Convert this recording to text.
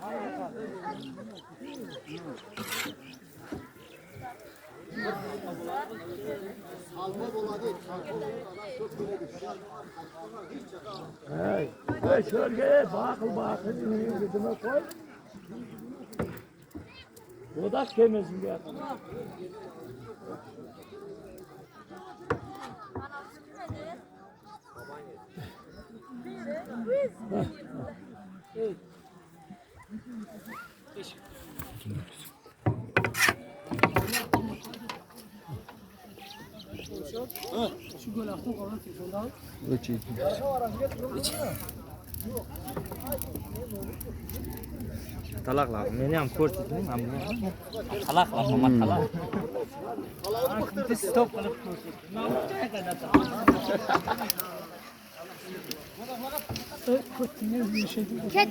Hey, şöyle bakıl yüzüme koy. Odak kemezim ya. Şu gol attım oradan telefondan. Talak lah, ini yang kurus ini ngambil. Talak lah, Muhammad talak. Itu stop kalau kurus. Kötü ne bir şey. Geç,